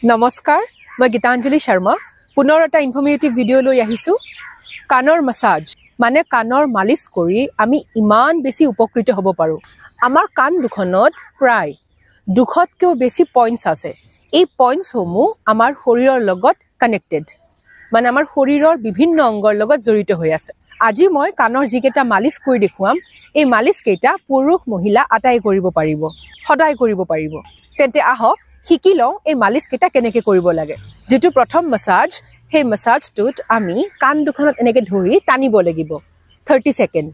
নমস্কাৰ মই গীতাঞ্জলি শৰ্মা পুনৰ এটা ইনফৰ্মেটিভ ভিডিঅ' লৈ আহিছো কাণৰ মাসাজ মানে কাণৰ মালিশ কৰি আমি ইমান বেছি উপকৃত হ'ব পাৰো আমাৰ কাণ দুখনত প্ৰায় 200তকৈও বেছি পইণ্টছ আছে এই পইণ্টছসমূহ আমাৰ শৰীৰৰ লগত কানেক্টেড মানে আমাৰ শৰীৰৰ বিভিন্ন অংগৰ লগত জড়িত হৈ আছে আজি মই কাণৰ যিকেইটা মালিশ কৰি দেখুৱাম এই মালিশ কেইটা পুৰুষ মহিলা আটাই কৰিব পাৰিব সদায় কৰিব পাৰিব তেন্তে আহক শিকি লওঁ এই মালিশ কেইটা কেনেকৈ কৰিব লাগে যেটো প্ৰথম মাসাজ সেই মাসাজটোত আমি কাণ দুখনত এনেকৈ ধৰি টানিব লাগিব 30 সেকেন্ড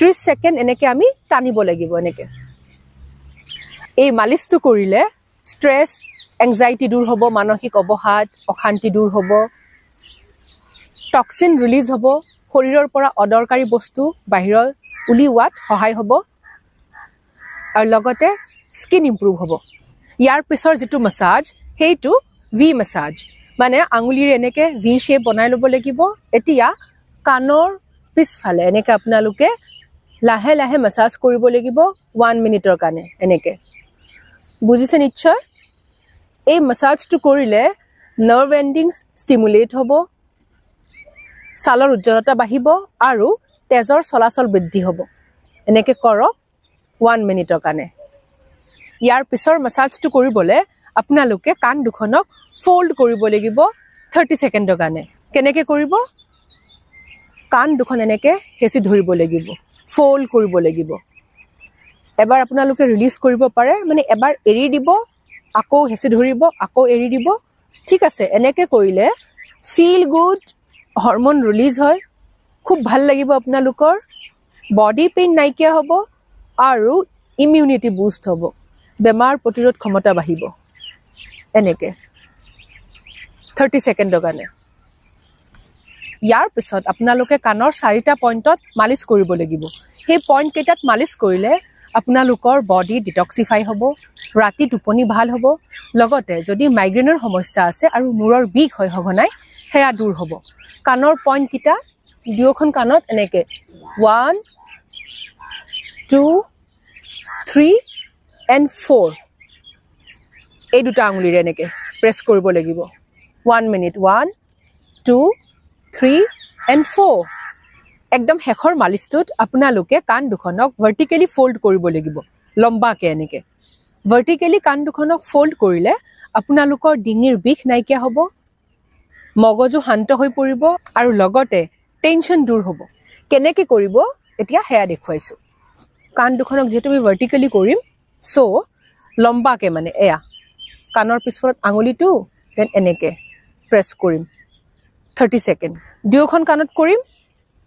30 সেকেন্ড এনেকৈ আমি টানিব লাগিব এনেকৈ এই মালিশটো কৰিলে ষ্ট্ৰেছ এংজাইটি দূৰ হ'ব মানসিক অৱসাদ অশান্তি দূৰ হ'ব টক্সিন ৰিলিজ হ'ব শৰীৰৰ পৰা অদৰকাৰী বস্তু বাহিৰৰ উলিওৱাত সহায় হ'ব আৰু লগতে স্কিন ইমপ্ৰুভ হ'ব ইয়াৰ পিছৰ যেটো মাসাজ হেইটো ভি মাসাজ মানে আঙুলিৰে এনেকে ভি শেপ বনাই লব লাগিব এতিয়া কাণৰ পিছফালে এনেকে আপোনালোকে লাহে লাহে মাসাজ কৰিব লাগিব 1 মিনিটৰ কাৰণে এনেকে বুজিছে নিশ্চয় এই মাসাজটো কৰিলে নাৰ্ভ এন্ডিংছ ষ্টিমুলেট হ'ব ছালৰ উজ্জ্বলতা বাঢ়িব আৰু তেজৰ চলাচল বৃদ্ধি হ'ব এনেকে কৰক 1 মিনিটৰ কাৰণে ইয়াৰ পিছৰ মাসাজটো কৰিবলে আপোনালোকে কাণ দুখনক ফোল্ড কৰিব লাগিব 30 সেকেন্ডৰ কাৰণে কেনেকৈ কৰিব কাণ দুখন এনেকৈ হেঁচি ধৰিব লাগিব ফোল্ড কৰিব লাগিব এবাৰ আপোনালোকে ৰিলিজ কৰিব পাৰে মানে এবাৰ এৰি দিব আকৌ হেঁচি ধৰিব আকৌ এৰি দিব ঠিক আছে এনেকৈ কৰিলে ফিল গুড হৰমন ৰিলিজ হয় খুব ভাল লাগিব আপোনালোকৰ বডি পেইন নাইকিয়া হ'ব আৰু ইমিউনিটি বুষ্ট হ'ব বেমাৰ প্ৰতিৰোধ ক্ষমতা বাঢ়িব এনেকে 30 সেকেন্ডৰ কাৰণে ইয়াৰ পিছত আপোনালোকে কাণৰ 4টা পইণ্টত মালিশ কৰিব লাগিব সেই পইণ্ট কেইটাত মালিশ কৰিলে আপোনালোকৰ বডি ডিটক্সিফাই হ'ব ৰাতি টোপনি ভাল হ'ব লগতে যদি মাইগ্ৰেনৰ সমস্যা আছে আৰু মূৰৰ বিষ হয় সঘনাই হেয়া দূৰ হ'ব কাণৰ পইণ্ট কেইটা দুয়োখন কাণত এনেকে 1 2 3 and 4 এই দুটা আঙুলিৰে এনেকে প্ৰেছ কৰিব লাগিব 1 মিনিট 1 2 3 and 4 একদম হেখৰ মালিশটোত আপোনালোকে কাণ দুখনক ভাৰ্টিকেলি ফোল্ড কৰিব লাগিব লম্বাকে এনেকে ভাৰ্টিকেলি কাণ দুখনক ফোল্ড কৰিলে আপোনালোকৰ ডিঙিৰ বিষ নাইকিয়া হ'ব মগজু শান্ত হৈ পৰিব আৰু লগতে টেনচন দূৰ হ'ব কেনেকৈ কৰিব এতিয়া হেয়া দেখুৱাইছো কাণ দুখনক যেটো আমি ভাৰ্টিকেলি কৰিম সো লম্বাকে মানে এয়া কাণৰ পিছফালত আঙুলিটো দেন এনেকে প্ৰেছ কৰিম 30 সেকেন্ড দুয়োখন কাণত কৰিম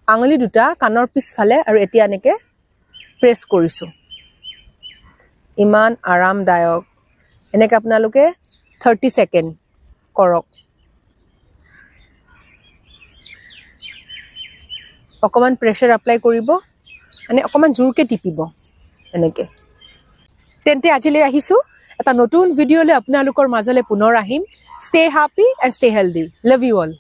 আঙুলি দুটা কাণৰ পিছফালে আৰু এতিয়া এনেকে প্ৰেছ কৰিছো ইমান আৰামদায়ক এনেকে আপোনালোকে 30 সেকেন্ড কৰক অকমান প্ৰেছাৰ এপ্লাই কৰিব মানে অকমান জোৰকে টিপিব এনেকে তেন্তে আজিলৈ আহিছো এটা নতুন ভিডিঅ'লৈ আপোনালোকৰ মাজলৈ পুনৰ আহিম stay happy and stay healthy love you all